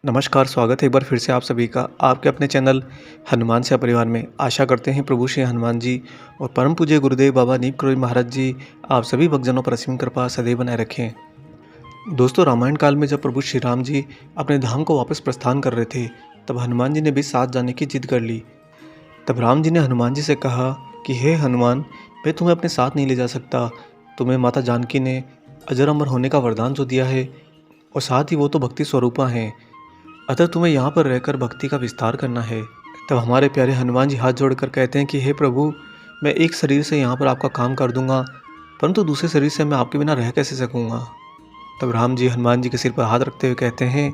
नमस्कार, स्वागत है एक बार फिर से आप सभी का आपके अपने चैनल हनुमान सेवा परिवार में। आशा करते हैं प्रभु श्री हनुमान जी और परम पूज्य गुरुदेव बाबा नीम करोली महाराज जी आप सभी भक्तजनों पर असीम कृपा सदैव बनाए रखें। दोस्तों, रामायण काल में जब प्रभु श्री राम जी अपने धाम को वापस प्रस्थान कर रहे थे, तब हनुमान जी ने भी साथ जाने की जिद कर ली। तब राम जी ने हनुमान जी से कहा कि हे हनुमान, मैं तुम्हें अपने साथ नहीं ले जा सकता। तुम्हें माता जानकी ने अजर अमर होने का वरदान तो दिया है और साथ ही वो तो भक्ति स्वरूपा हैं, अतः तुम्हें यहाँ पर रहकर भक्ति का विस्तार करना है। तब हमारे प्यारे हनुमान जी हाथ जोड़कर कहते हैं कि हे प्रभु, मैं एक शरीर से यहाँ पर आपका काम कर दूंगा, परंतु दूसरे शरीर से मैं आपके बिना रह कैसे सकूंगा। तब राम जी हनुमान जी के सिर पर हाथ रखते हुए कहते हैं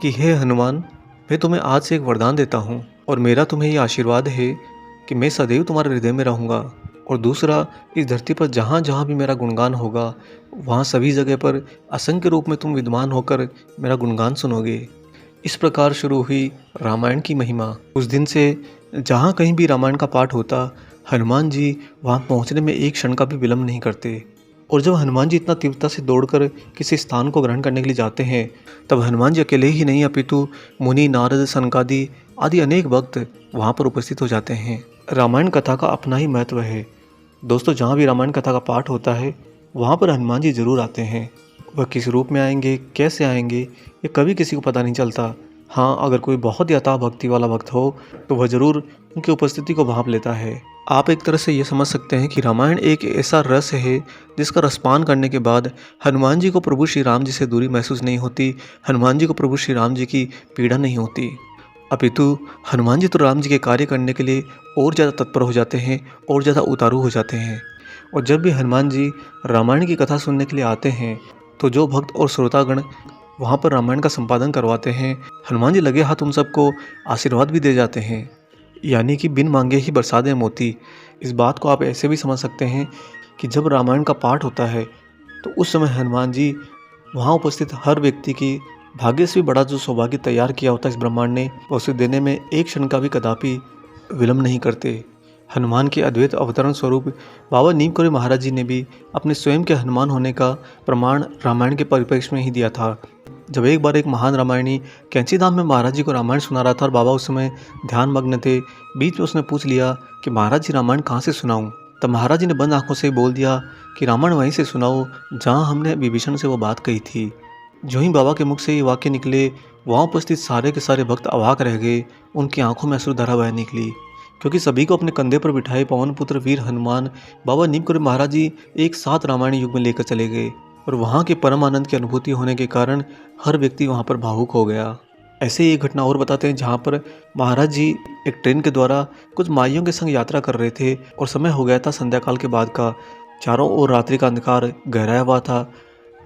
कि हे हनुमान, मैं तुम्हें आज से एक वरदान देता हूँ और मेरा तुम्हें ये आशीर्वाद है कि मैं सदैव तुम्हारे हृदय में रहूँगा। और दूसरा, इस धरती पर जहाँ जहाँ भी मेरा गुणगान होगा, वहाँ सभी जगह पर असंख्य रूप में तुम विद्यमान होकर मेरा गुणगान सुनोगे। इस प्रकार शुरू हुई रामायण की महिमा। उस दिन से जहाँ कहीं भी रामायण का पाठ होता, हनुमान जी वहाँ पहुँचने में एक क्षण का भी विलम्ब नहीं करते। और जब हनुमान जी इतना तीव्रता से दौड़कर किसी स्थान को ग्रहण करने के लिए जाते हैं, तब हनुमान जी अकेले ही नहीं अपितु मुनि, नारद, सनकादि आदि अनेक भक्त वहाँ पर उपस्थित हो जाते हैं। रामायण कथा का अपना ही महत्व है। दोस्तों, जहाँ भी रामायण कथा का पाठ होता है, वहाँ पर हनुमान जी जरूर आते हैं। वह किस रूप में आएंगे, कैसे आएंगे, ये कभी किसी को पता नहीं चलता। हाँ, अगर कोई बहुत ही अथाह भक्ति वाला भक्त हो तो वह जरूर उनकी उपस्थिति को भांप लेता है। आप एक तरह से ये समझ सकते हैं कि रामायण एक ऐसा रस है जिसका रसपान करने के बाद हनुमान जी को प्रभु श्री राम जी से दूरी महसूस नहीं होती, हनुमान जी को प्रभु श्री राम जी की पीड़ा नहीं होती, अपितु हनुमान जी तो राम जी के कार्य करने के लिए और ज़्यादा तत्पर हो जाते हैं और ज़्यादा उतारू हो जाते हैं। और जब भी हनुमान जी रामायण की कथा सुनने के लिए आते हैं, तो जो भक्त और श्रोतागण वहाँ पर रामायण का संपादन करवाते हैं, हनुमान जी लगे हाथ उन सबको आशीर्वाद भी दे जाते हैं, यानी कि बिन मांगे ही बरसा दें मोती। इस बात को आप ऐसे भी समझ सकते हैं कि जब रामायण का पाठ होता है, तो उस समय हनुमान जी वहाँ उपस्थित हर व्यक्ति की भाग्य से भी बड़ा जो सौभाग्य तैयार किया होता है इस ब्रह्मांड ने, उसे देने में एक क्षण का भी कदापि विलम्ब नहीं करते। हनुमान के अद्वैत अवतरण स्वरूप बाबा नीम करोली महाराज जी ने भी अपने स्वयं के हनुमान होने का प्रमाण रामायण के परिप्रेक्ष्य में ही दिया था। जब एक बार एक महान रामायणी कैंची धाम में महाराज जी को रामायण सुना रहा था और बाबा उस समय ध्यान मग्न थे, बीच में उसने पूछ लिया कि महाराज जी रामायण कहाँ से सुनाऊं। तब महाराज जी ने बंद आंखों से बोल दिया कि रामायण वहीं से सुनाओ जहाँ हमने विभीषण से वो बात कही थी। जो ही बाबा के मुख से ये वाक्य निकले, वहाँ उपस्थित सारे के सारे भक्त अवाक रह गए। उनकी आंखों में अश्रुधारा बह निकली, क्योंकि सभी को अपने कंधे पर बिठाए पवन पुत्र वीर हनुमान बाबा नीम करोली महाराज जी एक साथ रामायण युग में लेकर चले गए। और वहाँ के परम आनंद की अनुभूति होने के कारण हर व्यक्ति वहाँ पर भावुक हो गया। ऐसे ही एक घटना और बताते हैं, जहाँ पर महाराज जी एक ट्रेन के द्वारा कुछ माइयों के संग यात्रा कर रहे थे और समय हो गया था संध्या काल के बाद का। चारों ओर रात्रि का अंधकार गहराया हुआ था।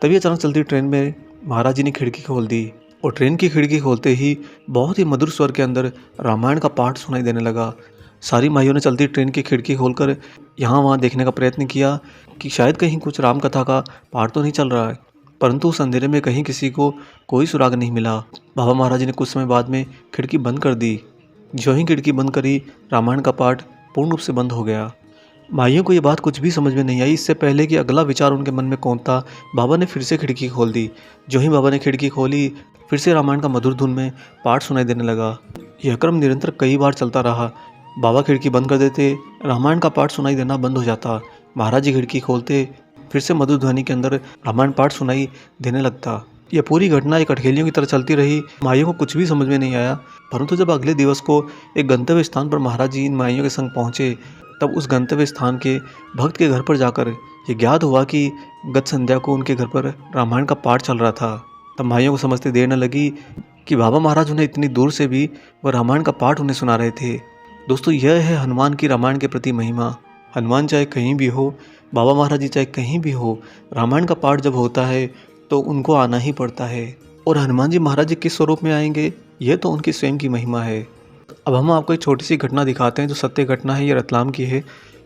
तभी अचानक चलती ट्रेन में महाराज जी ने खिड़की खोल दी और ट्रेन की खिड़की खोलते ही बहुत ही मधुर स्वर के अंदर रामायण का पाठ सुनाई देने लगा। सारी माइयों ने चलती ट्रेन की खिड़की खोलकर यहाँ वहाँ देखने का प्रयत्न किया कि शायद कहीं कुछ राम कथा का पाठ तो नहीं चल रहा है, परंतु उस अंधेरे में कहीं किसी को कोई सुराग नहीं मिला। बाबा महाराज जी ने कुछ समय बाद में खिड़की बंद कर दी। जो ही खिड़की बंद करी, रामायण का पाठ पूर्ण रूप से बंद हो गया। माइयों को ये बात कुछ भी समझ में नहीं आई। इससे पहले कि अगला विचार उनके मन में कौन था, बाबा ने फिर से खिड़की खोल दी। जो ही बाबा ने खिड़की खोली, फिर से रामायण का मधुर धुन में पाठ सुनाई देने लगा। यह क्रम निरंतर कई बार चलता रहा। बाबा खिड़की बंद कर देते, रामायण का पाठ सुनाई देना बंद हो जाता। महाराज जी खिड़की खोलते, फिर से मधुर ध्वनि के अंदर रामायण पाठ सुनाई देने लगता। यह पूरी घटना एक अठखेलियों की तरह चलती रही। माइयों को कुछ भी समझ में नहीं आया, परंतु जब अगले दिवस को एक गंतव्य स्थान पर महाराज जी इन माइयों के संग पहुँचे, तब उस गंतव्य स्थान के भक्त के घर पर जाकर ये ज्ञात हुआ कि गत संध्या को उनके घर पर रामायण का पाठ चल रहा था। तब माइयों को समझते देर न लगी कि बाबा महाराज उन्हें इतनी दूर से भी वह रामायण का पाठ उन्हें सुना रहे थे। दोस्तों, यह है हनुमान की रामायण के प्रति महिमा। हनुमान चाहे कहीं भी हो, बाबा महाराज जी चाहे कहीं भी हो, रामायण का पाठ जब होता है तो उनको आना ही पड़ता है। और हनुमान जी महाराज जी किस स्वरूप में आएंगे, यह तो उनकी स्वयं की महिमा है। अब हम आपको एक छोटी सी घटना दिखाते हैं जो सत्य घटना है, ये रतलाम की है।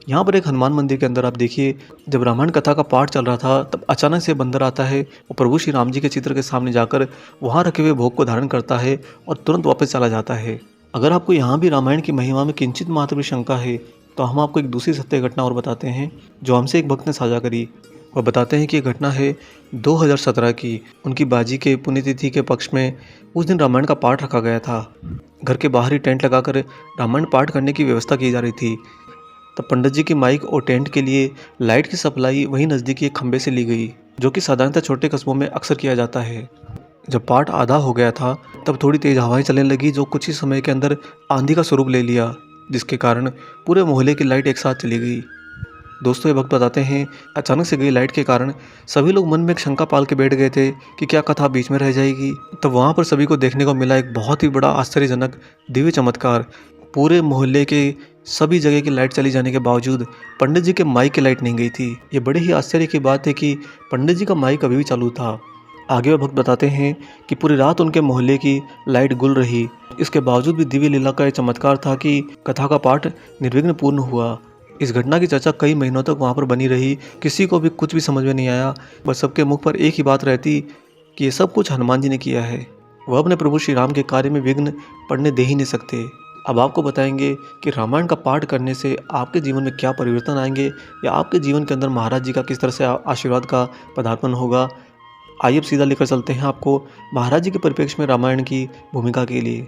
यहाँ पर एक हनुमान मंदिर के अंदर आप देखिए, जब रामायण कथा का पाठ चल रहा था, तब अचानक से बंदर आता है और प्रभु श्री राम जी के चित्र के सामने जाकर वहाँ रखे हुए भोग को धारण करता है और तुरंत वापस चला जाता है। अगर आपको यहाँ भी रामायण की महिमा में किंचित मात्र भी शंका है, तो हम आपको एक दूसरी सत्य घटना और बताते हैं जो हमसे एक भक्त ने साझा करी। वह बताते हैं कि ये घटना है 2017 की। उनकी बाजी के पुण्यतिथि के पक्ष में उस दिन रामायण का पाठ रखा गया था। घर के बाहर ही टेंट लगाकर रामायण पाठ करने की व्यवस्था की जा रही थी। तब पंडित जी की माइक और टेंट के लिए लाइट की सप्लाई वहीं नज़दीकी एक खंभे से ली गई, जो कि साधारणतः छोटे कस्बों में अक्सर किया जाता है। जब पाठ आधा हो गया था तब थोड़ी तेज हवाएं चलने लगी, जो कुछ ही समय के अंदर आंधी का स्वरूप ले लिया, जिसके कारण पूरे मोहल्ले की लाइट एक साथ चली गई। दोस्तों, ये भक्त बताते हैं अचानक से गई लाइट के कारण सभी लोग मन में एक शंका पाल के बैठ गए थे कि क्या कथा बीच में रह जाएगी। तब वहाँ पर सभी को देखने को मिला एक बहुत ही बड़ा आश्चर्यजनक दिव्य चमत्कार। पूरे मोहल्ले के सभी जगह की लाइट चली जाने के बावजूद पंडित जी के माइक की लाइट नहीं गई थी। ये बड़े ही आश्चर्य की बात है कि पंडित जी का माइक अभी भी चालू था। आगे वह भक्त बताते हैं कि पूरी रात उनके मोहल्ले की लाइट गुल रही। इसके बावजूद भी दिव्य लीला का यह चमत्कार था कि कथा का पाठ निर्विघ्न पूर्ण हुआ। इस घटना की चर्चा कई महीनों तक वहाँ पर बनी रही। किसी को भी कुछ भी समझ में नहीं आया, बस सबके मुख पर एक ही बात रहती कि ये सब कुछ हनुमान जी ने किया है। वह अपने प्रभु श्री राम के कार्य में विघ्न पड़ने दे ही नहीं सकते। अब आपको बताएंगे कि रामायण का पाठ करने से आपके जीवन में क्या परिवर्तन आएंगे, या आपके जीवन के अंदर महाराज जी का किस तरह से आशीर्वाद का पदार्पण होगा। आइए अब सीधा लेकर चलते हैं आपको महाराज जी के परिप्रेक्ष्य में रामायण की भूमिका के लिए।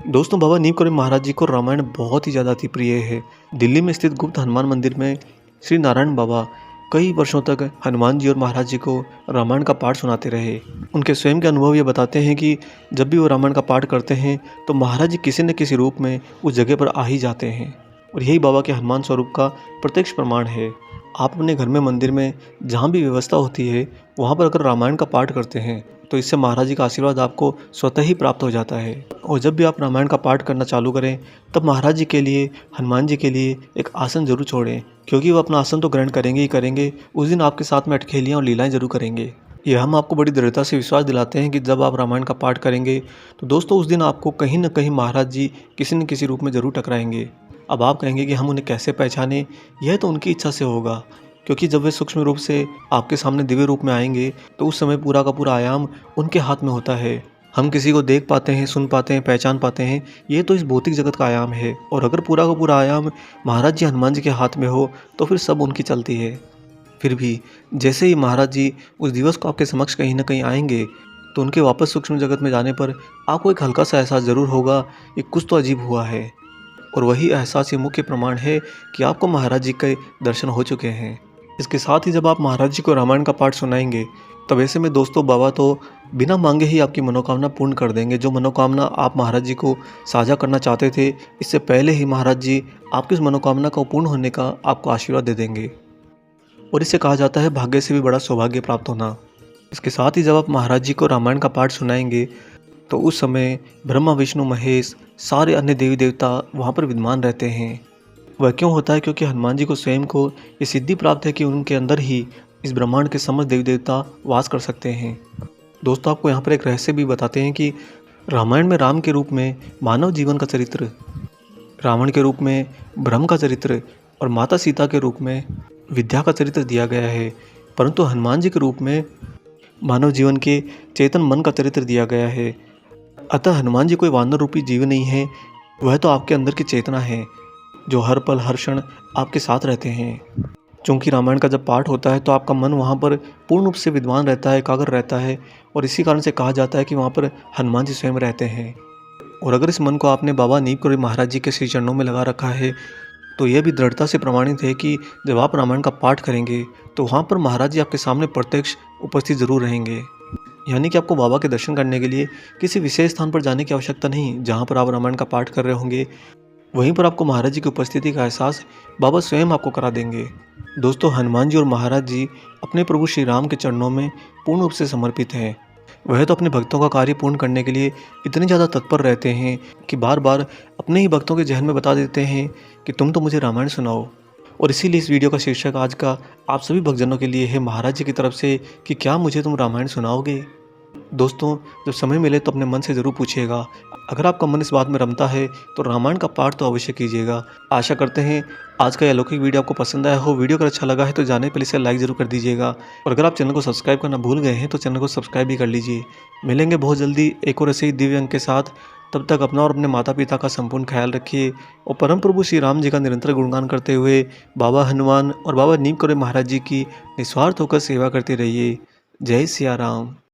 दोस्तों, बाबा नीम करोली महाराज जी को रामायण बहुत ही ज़्यादा अति प्रिय है। दिल्ली में स्थित गुप्त हनुमान मंदिर में श्री नारायण बाबा कई वर्षों तक हनुमान जी और महाराज जी को रामायण का पाठ सुनाते रहे। उनके स्वयं के अनुभव ये बताते हैं कि जब भी वो रामायण का पाठ करते हैं तो महाराज जी किसी न किसी रूप में उस जगह पर आ ही जाते हैं, और यही बाबा के हनुमान स्वरूप का प्रत्यक्ष प्रमाण है। आप अपने घर में, मंदिर में, जहाँ भी व्यवस्था होती है, वहाँ पर अगर रामायण का पाठ करते हैं तो इससे महाराज जी का आशीर्वाद आपको स्वतः ही प्राप्त हो जाता है। और जब भी आप रामायण का पाठ करना चालू करें तब महाराज जी के लिए, हनुमान जी के लिए एक आसन जरूर छोड़ें, क्योंकि वो अपना आसन तो ग्रहण करेंगे ही करेंगे, उस दिन आपके साथ में अटखेलियाँ और लीलाएं जरूर करेंगे। ये हम आपको बड़ी दृढ़ता से विश्वास दिलाते हैं कि जब आप रामायण का पाठ करेंगे तो दोस्तों उस दिन आपको कहीं न कहीं महाराज जी किसी न किसी रूप में ज़रूर टकराएंगे। अब आप कहेंगे कि हम उन्हें कैसे पहचानें? यह तो उनकी इच्छा से होगा, क्योंकि जब वे सूक्ष्म रूप से आपके सामने दिव्य रूप में आएंगे तो उस समय पूरा का पूरा आयाम उनके हाथ में होता है। हम किसी को देख पाते हैं, सुन पाते हैं, पहचान पाते हैं, ये तो इस भौतिक जगत का आयाम है। और अगर पूरा का पूरा आयाम महाराज जी, हनुमान जी के हाथ में हो तो फिर सब उनकी चलती है। फिर भी जैसे ही महाराज जी उस दिवस को आपके समक्ष कहीं ना कहीं आएंगे तो उनके वापस सूक्ष्म जगत में जाने पर आपको एक हल्का सा एहसास ज़रूर होगा कि कुछ तो अजीब हुआ है। और वही एहसास ये मुख्य प्रमाण है कि आपको महाराज जी के दर्शन हो चुके हैं। इसके साथ ही जब आप महाराज जी को रामायण का पाठ सुनाएंगे तब ऐसे में दोस्तों बाबा तो बिना मांगे ही आपकी मनोकामना पूर्ण कर देंगे। जो मनोकामना आप महाराज जी को साझा करना चाहते थे, इससे पहले ही महाराज जी आपकी उस मनोकामना को पूर्ण होने का आपको आशीर्वाद दे देंगे। और इसे कहा जाता है भाग्य से भी बड़ा सौभाग्य प्राप्त होना। इसके साथ ही जब आप महाराज जी को रामायण का पाठ सुनाएंगे तो उस समय ब्रह्मा, विष्णु, महेश, सारे अन्य देवी देवता वहाँ पर विद्यमान रहते हैं। वह क्यों होता है? क्योंकि हनुमान जी को स्वयं को ये सिद्धि प्राप्त है कि उनके अंदर ही इस ब्रह्मांड के समस्त देवी देवता वास कर सकते हैं। दोस्तों, आपको यहाँ पर एक रहस्य भी बताते हैं कि रामायण में राम के रूप में मानव जीवन का चरित्र, रावण के रूप में ब्रह्म का चरित्र और माता सीता के रूप में विद्या का चरित्र दिया गया है, परंतु हनुमान जी के रूप में मानव जीवन के चेतन मन का चरित्र दिया गया है। अतः हनुमान जी कोई वानर रूपी जीव नहीं है, वह तो आपके अंदर की चेतना है जो हर पल हर क्षण आपके साथ रहते हैं। चूँकि रामायण का जब पाठ होता है तो आपका मन वहाँ पर पूर्ण रूप से विद्वान रहता है, एकाग्र रहता है, और इसी कारण से कहा जाता है कि वहाँ पर हनुमान जी स्वयं रहते हैं। और अगर इस मन को आपने बाबा नीम करोली महाराज जी के श्री चरणों में लगा रखा है तो यह भी दृढ़ता से प्रमाणित है कि जब आप रामायण का पाठ करेंगे तो वहाँ पर महाराज जी आपके सामने प्रत्यक्ष उपस्थित जरूर रहेंगे। यानी कि आपको बाबा के दर्शन करने के लिए किसी विशेष स्थान पर जाने की आवश्यकता नहीं। जहाँ पर आप रामायण का पाठ कर रहे होंगे वहीं पर आपको महाराज जी की उपस्थिति का एहसास बाबा स्वयं आपको करा देंगे। दोस्तों, हनुमान जी और महाराज जी अपने प्रभु श्री राम के चरणों में पूर्ण रूप से समर्पित हैं। वह तो अपने भक्तों का कार्य पूर्ण करने के लिए इतने ज़्यादा तत्पर रहते हैं कि बार बार अपने ही भक्तों के जहन में बता देते हैं कि तुम तो मुझे रामायण सुनाओ। और इसीलिए इस वीडियो का शीर्षक आज का आप सभी भक्तजनों के लिए है महाराज जी की तरफ से कि क्या मुझे तुम रामायण सुनाओगे। दोस्तों, जब समय मिले तो अपने मन से ज़रूर पूछिएगा। अगर आपका मन इस बात में रमता है तो रामायण का पाठ तो अवश्य कीजिएगा। आशा करते हैं आज का यह अलौकिक वीडियो आपको पसंद आया हो। वीडियो अगर अच्छा लगा है तो जाने पहले इसे लाइक ज़रूर कर दीजिएगा, और अगर आप चैनल को सब्सक्राइब करना भूल गए हैं तो चैनल को सब्सक्राइब भी कर लीजिए। मिलेंगे बहुत जल्दी एक और ऐसे ही दिव्य अंक के साथ। तब तक अपना और अपने माता पिता का संपूर्ण ख्याल रखिए और परम प्रभु श्री राम जी का निरंतर गुणगान करते हुए बाबा हनुमान और बाबा नीम करोली महाराज जी की निस्वार्थ होकर सेवा करते रहिए। जय सिया राम।